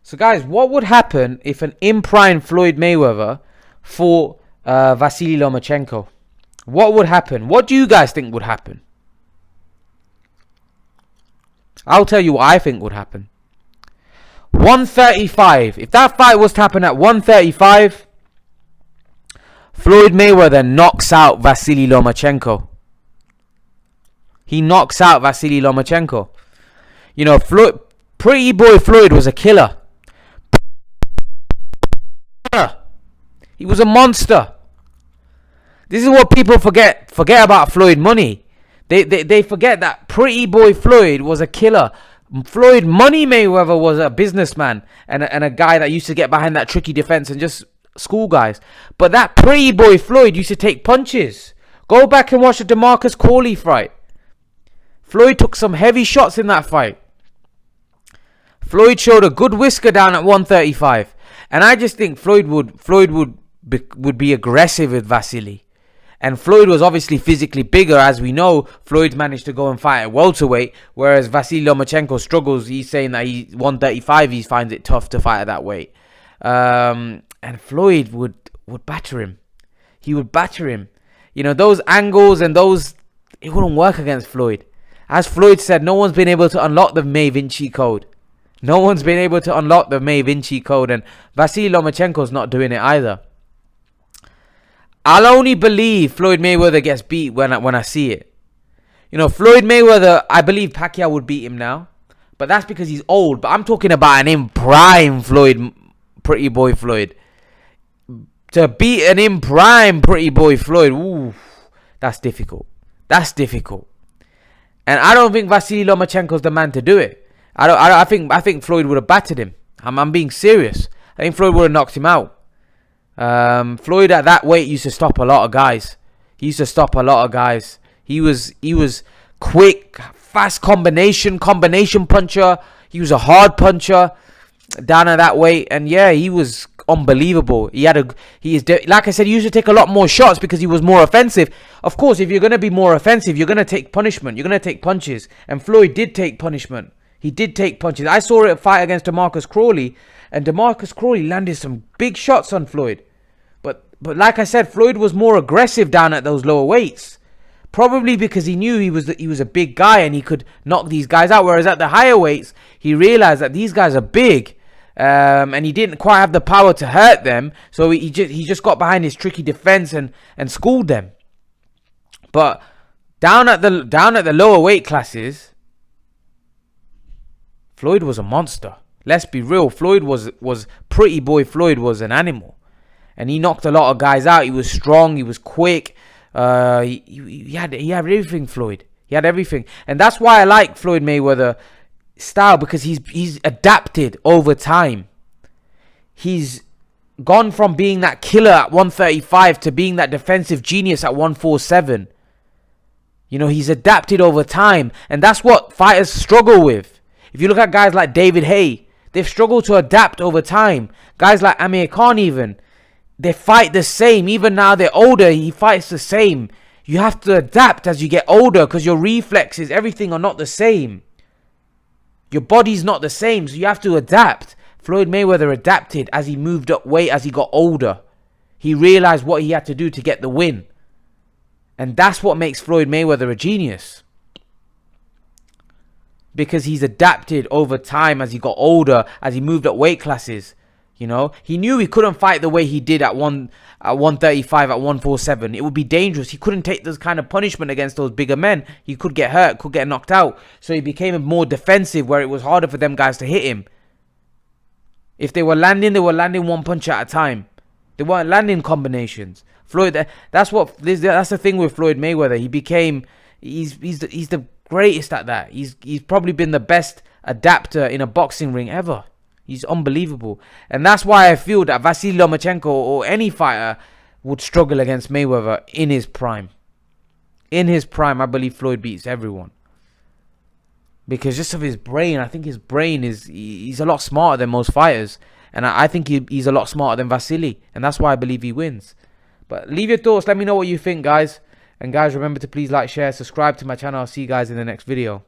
So guys, what would happen if an in-prime Floyd Mayweather fought Vasily Lomachenko? What would happen? What do you guys think would happen? I'll tell you what I think would happen. 135. If that fight was to happen at 135, Floyd Mayweather knocks out Vasily Lomachenko. He knocks out Vasily Lomachenko. You know, Pretty Boy Floyd was a killer. He was a monster. This is what people forget about Floyd Money. They forget that Pretty Boy Floyd was a killer. Floyd Money Mayweather was a businessman and a guy that used to get behind that tricky defense and just school guys. But that Pretty Boy Floyd used to take punches. Go back and watch the DeMarcus Corley fight. Floyd took some heavy shots in that fight. Floyd showed a good whisker down at 135. And I just think Floyd would be aggressive with Vasily. And Floyd was obviously physically bigger. As we know, Floyd's managed to go and fight at welterweight, whereas Vasily Lomachenko struggles. He's saying that 135, he finds it tough to fight at that weight. And Floyd would batter him. He would batter him. You know, those angles and those, it wouldn't work against Floyd. As Floyd said, no one's been able to unlock the May Vinci Code. No one's been able to unlock the May Vinci Code, and Vasily Lomachenko's not doing it either. I'll only believe Floyd Mayweather gets beat when I see it. You know, Floyd Mayweather, I believe Pacquiao would beat him now, but that's because he's old. But I'm talking about an in-prime Floyd, Pretty Boy Floyd. To beat an in-prime Pretty Boy Floyd, ooh, that's difficult. That's difficult. And I don't think Vasily Lomachenko's the man to do it. I think Floyd would have battered him. I'm being serious. I think Floyd would have knocked him out. Floyd at that weight used to stop a lot of guys. He used to stop a lot of guys. He was quick, fast combination puncher. He was a hard puncher down at that weight, and yeah, he was unbelievable. Like I said, he used to take a lot more shots because he was more offensive. Of course, if you're going to be more offensive, you're going to take punishment. You're going to take punches, and Floyd did take punishment. He did take punches. I saw it fight against DeMarcus Corley, and DeMarcus Corley landed some big shots on Floyd. But like I said, Floyd was more aggressive down at those lower weights. Probably because he knew he was a big guy and he could knock these guys out. Whereas at the higher weights, he realized that these guys are big, and he didn't quite have the power to hurt them. So he just got behind his tricky defense and schooled them. But down at the lower weight classes, Floyd was a monster. Let's be real. Floyd was Pretty Boy Floyd was an animal, and he knocked a lot of guys out. He was strong. He was quick. He had everything. Floyd. He had everything, and that's why I like Floyd Mayweather style, because he's adapted over time. He's gone from being that killer at 135 to being that defensive genius at 147. You know, he's adapted over time, and that's what fighters struggle with. If you look at guys like David Haye, they've struggled to adapt over time. Guys like Amir Khan even, they fight the same. Even now they're older, he fights the same. You have to adapt as you get older because your reflexes, everything are not the same. Your body's not the same, so you have to adapt. Floyd Mayweather adapted as he moved up weight, as he got older. He realized what he had to do to get the win. And that's what makes Floyd Mayweather a genius. Because he's adapted over time as he got older, as he moved up weight classes. You know, he knew he couldn't fight the way he did at 135, at 147. It would be dangerous. He couldn't take this kind of punishment against those bigger men. He could get hurt, could get knocked out. So he became more defensive, where it was harder for them guys to hit him. If they were landing one punch at a time. They weren't landing combinations. Floyd, that's the thing with Floyd Mayweather. He's the greatest at that. He's probably been the best adapter in a boxing ring ever. He's unbelievable. And that's why I feel that Vasily Lomachenko or any fighter would struggle against Mayweather in his prime. In his prime, I believe Floyd beats everyone. Because just of his brain, I think his brain he's a lot smarter than most fighters. And I think he's a lot smarter than Vasily. And that's why I believe he wins. But leave your thoughts. Let me know what you think, guys. And guys, remember to please like, share, subscribe to my channel. I'll see you guys in the next video.